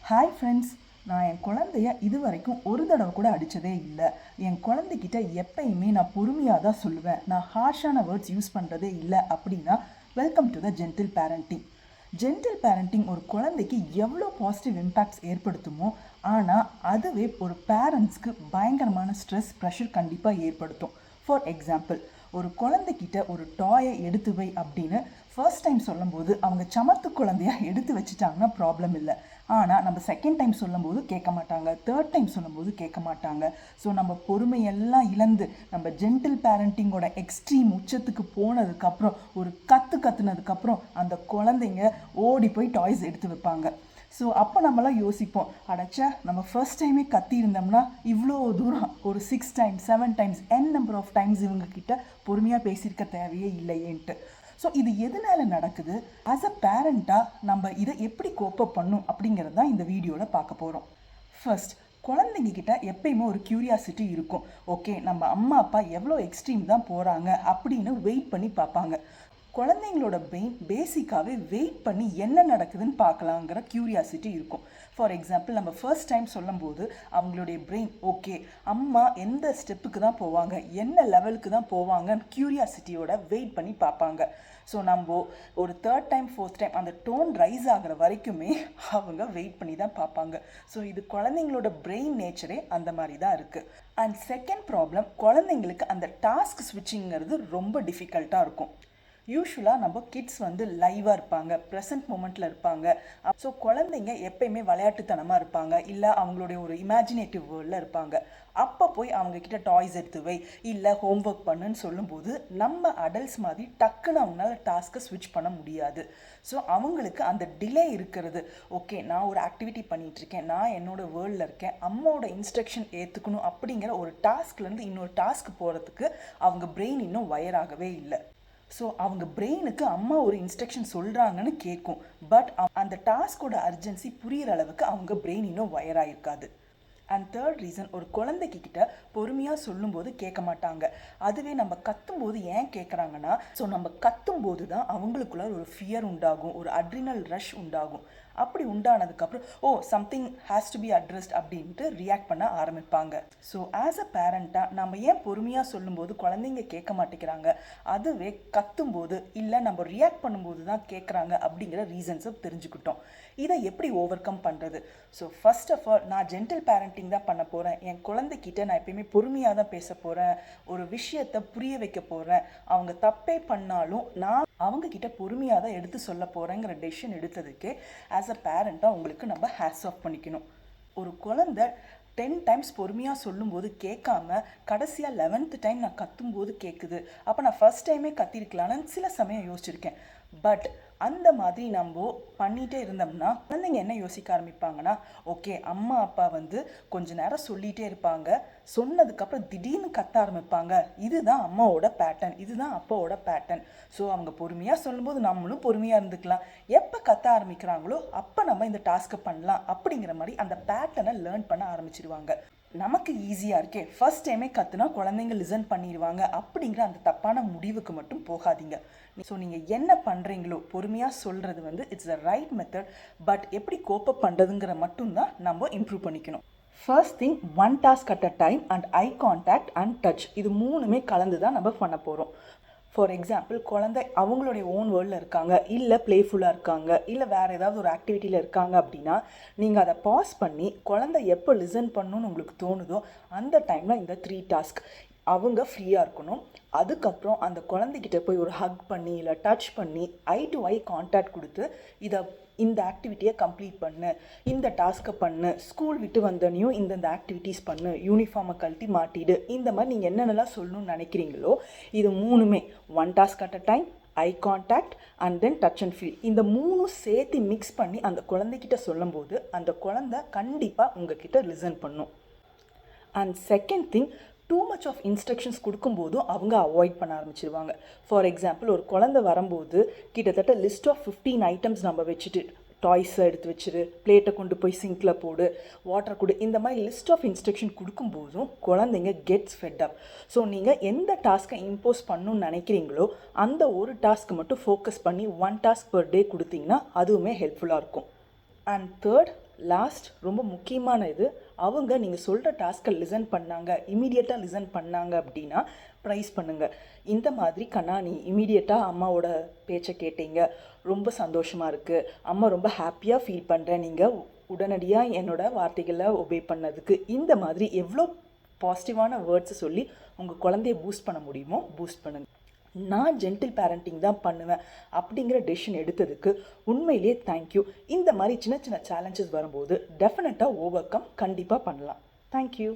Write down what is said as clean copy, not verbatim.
Hi friends, நான் என் குழந்தைய இது வரைக்கும் ஒரு தடவை கூட அடித்ததே இல்லை. என் குழந்தைகிட்ட எப்பயுமே நான் பொறுமையாக தான் சொல்லுவேன். நான் ஹார்ஷான வேர்ட்ஸ் யூஸ் பண்ணுறதே இல்லை. அப்படின்னா welcome to the gentle parenting. Gentle parenting ஒரு குழந்தைக்கு எவ்வளோ பாசிட்டிவ் இம்பேக்ட்ஸ் ஏற்படுத்துமோ, ஆனால் அதுவே ஒரு பேரண்ட்ஸ்க்கு பயங்கரமான ஸ்ட்ரெஸ், ப்ரெஷர் கண்டிப்பாக ஏற்படுத்தும். ஃபார் எக்ஸாம்பிள், ஒரு குழந்தைகிட்ட ஒரு டாயை எடுத்து வை அப்படின்னு ஃபர்ஸ்ட் டைம் சொல்லும்போது அவங்க சமத்து குழந்தையாக எடுத்து வச்சுட்டாங்கன்னா ப்ராப்ளம் இல்லை. ஆனால் நம்ம செகண்ட் டைம் சொல்லும்போது கேட்க மாட்டாங்க, தேர்ட் டைம் சொல்லும்போது கேட்க மாட்டாங்க. ஸோ நம்ம பொறுமையெல்லாம் இழந்து நம்ம ஜென்டில் பேரண்டிங்கோட எக்ஸ்ட்ரீம் உச்சத்துக்கு போனதுக்கப்புறம் ஒரு கற்றுனதுக்கப்புறம் அந்த குழந்தைங்க ஓடி போய் டாய்ஸ் எடுத்து வைப்பாங்க. ஸோ அப்போ நம்மளாம் யோசிப்போம், அடைச்சா நம்ம ஃபர்ஸ்ட் டைமே கத்தியிருந்தோம்னா இவ்வளோ தூரம் ஒரு 6 times 7 times number of times இவங்கக்கிட்ட பொறுமையாக பேசியிருக்க தேவையே இல்லையேன்ட்டு. ஸோ இது எதனால் நடக்குது? ஆஸ் அ பேரண்ட்டாக நம்ம இதை எப்படி கோப்பப் பண்ணும் அப்படிங்கிறது தான் இந்த வீடியோவில் பார்க்க போகிறோம். ஃபர்ஸ்ட், குழந்தைங்க கிட்ட எப்பயுமே ஒரு க்யூரியாசிட்டி இருக்கும். ஓகே, நம்ம அம்மா அப்பா எவ்வளோ எக்ஸ்ட்ரீம் தான் போகிறாங்க அப்படின்னு வெயிட் பண்ணி பார்ப்பாங்க. குழந்தைங்களோட பிரெயின் பேசிக்காகவே வெயிட் பண்ணி என்ன நடக்குதுன்னு பார்க்கலாங்கிற க்யூரியாசிட்டி இருக்கும். ஃபார் எக்ஸாம்பிள், நம்ம ஃபர்ஸ்ட் டைம் சொல்லும்போது அவங்களுடைய பிரெயின் ஓகே அம்மா எந்த ஸ்டெப்புக்கு தான் போவாங்க, என்ன லெவலுக்கு தான் போவாங்கன்னு க்யூரியாசிட்டியோட வெயிட் பண்ணி பார்ப்பாங்க. ஸோ நம்ம ஒரு தேர்ட் டைம் ஃபோர்த் டைம் அந்த டோன் ரைஸ் ஆகிற வரைக்குமே அவங்க வெயிட் பண்ணி தான் பார்ப்பாங்க. ஸோ இது குழந்தைங்களோட பிரெயின் நேச்சரே அந்த மாதிரி தான் இருக்குது. அண்ட் செகண்ட் ப்ராப்ளம், குழந்தைங்களுக்கு அந்த டாஸ்க் ஸ்விட்சிங்கிறது ரொம்ப டிஃபிகல்ட்டாக இருக்கும். யூஸ்வலாக நம்ம கிட்ஸ் லைவாக இருப்பாங்க, ப்ரெசன்ட் மூமெண்ட்டில் இருப்பாங்க. ஸோ குழந்தைங்க எப்பயுமே விளையாட்டுத்தனமாக இருப்பாங்க, இல்லை அவங்களுடைய ஒரு இமேஜினேட்டிவ் வேர்ல்டில் இருப்பாங்க. அப்போ போய் அவங்கக்கிட்ட டாய்ஸ் எடுத்து வை, இல்லை ஹோம்ஒர்க் பண்ணுன்னு சொல்லும்போது நம்ம அடல்ட்ஸ் மாதிரி டக்குன்னு அவங்களால டாஸ்க்கை ஸ்விட்ச் பண்ண முடியாது. ஸோ அவங்களுக்கு அந்த டிலே இருக்கிறது. ஓகே, நான் ஒரு ஆக்டிவிட்டி பண்ணிகிட்ருக்கேன், நான் என்னோடய வேர்ல்டில் இருக்கேன், அம்மாவோட இன்ஸ்ட்ரக்ஷன் ஏற்றுக்கணும் அப்படிங்கிற ஒரு டாஸ்க்லேருந்து இன்னொரு டாஸ்க்கு போகிறதுக்கு அவங்க பிரெயின் இன்னும் வயர் ஆகவே இல்லை. ஸோ அவங்க பிரெயினுக்கு அம்மா ஒரு இன்ஸ்ட்ரக்ஷன் சொல்கிறாங்கன்னு கேட்கும், பட் அந்த டாஸ்கோட அர்ஜென்சி புரிகிற அளவுக்கு அவங்க பிரெயின் இன்னும் வயர் ஆகிருக்காது. அண்ட் தேர்ட் ரீசன், ஒரு குழந்தைகிட்ட பொறுமையாக சொல்லும்போது கேட்க மாட்டாங்க. அதுவே நம்ம கத்தும்போது ஏன் கேட்குறாங்கன்னா, ஸோ நம்ம கத்தும்போது தான் அவங்களுக்குள்ள ஒரு ஃபியர் உண்டாகும், ஒரு அட்ரினல் ரஷ் உண்டாகும். அப்படி உண்டானதுக்கப்புறம் something has to be addressed அப்படின்ட்டு ரியாக்ட் பண்ண ஆரம்பிப்பாங்க. ஸோ ஆஸ் அ பேரண்ட்டாக நம்ம ஏன் பொறுமையாக சொல்லும்போது குழந்தைங்க கேட்க மாட்டேங்கிறாங்க, அதுவே கத்தும்போது இல்லை நம்ம ரியாக்ட் பண்ணும்போது தான் கேட்குறாங்க அப்படிங்கிற ரீசன்ஸை தெரிஞ்சுக்கிட்டோம். இதை எப்படி ஓவர் கம் பண்ணுறது? ஸோ ஃபர்ஸ்ட் ஆஃப் ஆல், நான் ஜென்டில் பேரண்டிங் தான் பண்ண போகிறேன். என் குழந்தைகிட்ட நான் எப்பயுமே பொறுமையாக தான் பேச போகிறேன், ஒரு விஷயத்தை புரிய வைக்க போகிறேன். அவங்க தப்பே பண்ணாலும் நான் அவங்கக்கிட்ட பொறுமையாக தான் எடுத்து சொல்ல போகிறேங்கிற டெசிஷன் எடுத்ததுக்கே ஆஸ் அ பேரண்ட்டாக உங்களுக்கு நம்ம ஹேட்ஸ் ஆஃப் பண்ணிக்கணும். ஒரு குழந்தை 10 டைம்ஸ் பொறுமையாக சொல்லும்போது கேட்காம கடைசியாக 11th டைம் நான் கத்தும்போது கேட்குது, அப்போ நான் ஃபர்ஸ்ட் டைமே கத்திருக்கலான்னு சில சமயம் யோசிச்சிருக்கேன். பட் அந்த மாதிரி நம்ம பண்ணிகிட்டே இருந்தோம்னா குழந்தைங்க என்ன யோசிக்க ஆரம்பிப்பாங்கன்னா, ஓகே அம்மா அப்பா கொஞ்ச நேரம் சொல்லிகிட்டே இருப்பாங்க, சொன்னதுக்கப்புறம் திடீர்னு கத்த ஆரம்பிப்பாங்க, இதுதான் அம்மாவோட பேட்டர்ன், இதுதான் அப்பாவோட பேட்டர்ன். ஸோ அவங்க பொறுமையாக சொல்லும்போது நம்மளும் பொறுமையாக இருந்துக்கலாம், எப்போ கத்த ஆரம்பிக்கிறாங்களோ அப்போ நம்ம இந்த டாஸ்க்கை பண்ணலாம் அப்படிங்கிற மாதிரி அந்த பேட்டர்னை லேர்ன் பண்ண ஆரம்பிச்சிடுவாங்க. நமக்கு ஈஸியாக இருக்கே, ஃபர்ஸ்ட் டைமே கற்றுனா குழந்தைங்க லிசன் பண்ணிடுவாங்க அப்படிங்கிற அந்த தப்பான முடிவுக்கு மட்டும் போகாதீங்க. ஸோ நீங்கள் என்ன பண்ணுறீங்களோ பொறுமையாக சொல்கிறது it's the right method. But எப்படி கோப்பப் பண்ணுறதுங்கிற மட்டும்தான் நம்ம இம்ப்ரூவ் பண்ணிக்கணும். First thing, 1 task at a time and eye contact and touch, இது மூணுமே கலந்து தான் நம்ம பண்ண போகிறோம். ஃபார் எக்ஸாம்பிள், குழந்தை அவங்களுடைய ஓன் வேர்ல்டில் இருக்காங்க, இல்லை ப்ளேஃபுல்லாக இருக்காங்க, இல்லை வேறு ஏதாவது ஒரு ஆக்டிவிட்டியில் இருக்காங்க அப்படின்னா நீங்கள் அதை பாஸ் பண்ணி குழந்தை எப்போ லிசன் பண்ணணும்னு உங்களுக்கு தோணுதோ அந்த டைமில் இந்த 3 டாஸ்க் அவங்க ஃப்ரீயாக இருக்கணும். அதுக்கப்புறம் அந்த குழந்தைகிட்ட போய் ஒரு ஹக் பண்ணி இல்லை டச் பண்ணி ஐ டு ஐ கான்டாக்ட் கொடுத்து இந்த ஆக்டிவிட்டியை கம்ப்ளீட் பண்ணு, இந்த டாஸ்க்கை பண்ணு, ஸ்கூல் விட்டு வந்தோடனையும் இந்த ஆக்டிவிட்டீஸ் பண்ணு, யூனிஃபார்மை கழட்டி மாட்டிடு, இந்த மாதிரி நீங்கள் என்னென்னலாம் சொல்லணும்னு நினைக்கிறீங்களோ இது மூணுமே 1 task at a time, eye contact and then touch and feel, இந்த மூணும் சேர்த்து மிக்ஸ் பண்ணி அந்த குழந்தைகிட்ட சொல்லும்போது அந்த குழந்தை கண்டிப்பாக உங்ககிட்ட லிசன் பண்ணும். And second thing, too much of instructions கொடுக்கும்போதும் அவங்க அவாய்ட் பண்ண ஆரம்பிச்சிருவாங்க. ஃபார் எக்ஸாம்பிள், ஒரு குழந்தை வரும்போது கிட்டத்தட்ட லிஸ்ட் ஆஃப் 15 ஐட்டம்ஸ் நம்ம வச்சுட்டு டாய்ஸை எடுத்து வச்சிரு, பிளேட்டை கொண்டு போய் சிங்கில் போடு, வாட்டர் கொடு, இந்த மாதிரி லிஸ்ட் ஆஃப் இன்ஸ்ட்ரக்ஷன் கொடுக்கும்போதும் குழந்தைங்க கெட்ஸ் ஃபெட் அப். ஸோ நீங்கள் எந்த டாஸ்க்கை இம்போஸ் பண்ணணும்னு நினைக்கிறீங்களோ அந்த ஒரு டாஸ்க்கு மட்டும் ஃபோக்கஸ் பண்ணி 1 டாஸ்க் பர் டே கொடுத்தீங்கன்னா அதுவுமே ஹெல்ப்ஃபுல்லாக இருக்கும். அண்ட் தேர்ட், லாஸ்ட் ரொம்ப முக்கியமான இது, அவங்க நீங்கள் சொல்கிற டாஸ்க்கை லிசன் பண்ணாங்க, இமீடியட்டாக லிசன் பண்ணாங்க அப்படின்னா ப்ரைஸ் பண்ணுங்கள். இந்த மாதிரி கண்ணா நீ இமீடியட்டாக அம்மாவோட பேச்சை கேட்டீங்க, ரொம்ப சந்தோஷமாக இருக்குது, அம்மா ரொம்ப ஹாப்பியாக ஃபீல் பண்ணுறேன், நீங்கள் உடனடியாக என்னோட வார்த்தைகளை ஒபே பண்ணதுக்கு, இந்த மாதிரி எவ்வளோ பாசிட்டிவான வேர்ட்ஸை சொல்லி உங்கள் குழந்தைய பூஸ்ட் பண்ண முடியுமோ பூஸ்ட் பண்ணுங்கள். நான் ஜென்டில் பேரண்டிங் தான் பண்ணுவேன் அப்படிங்கிற டெசிஷன் எடுத்ததுக்கு உண்மையிலேயே தேங்க்யூ. இந்த மாதிரி சின்ன சின்ன சேலஞ்சஸ் வரும்போது டெஃபினட்டாக ஓவர் கம் கண்டிப்பாக பண்ணலாம். தேங்க்யூ.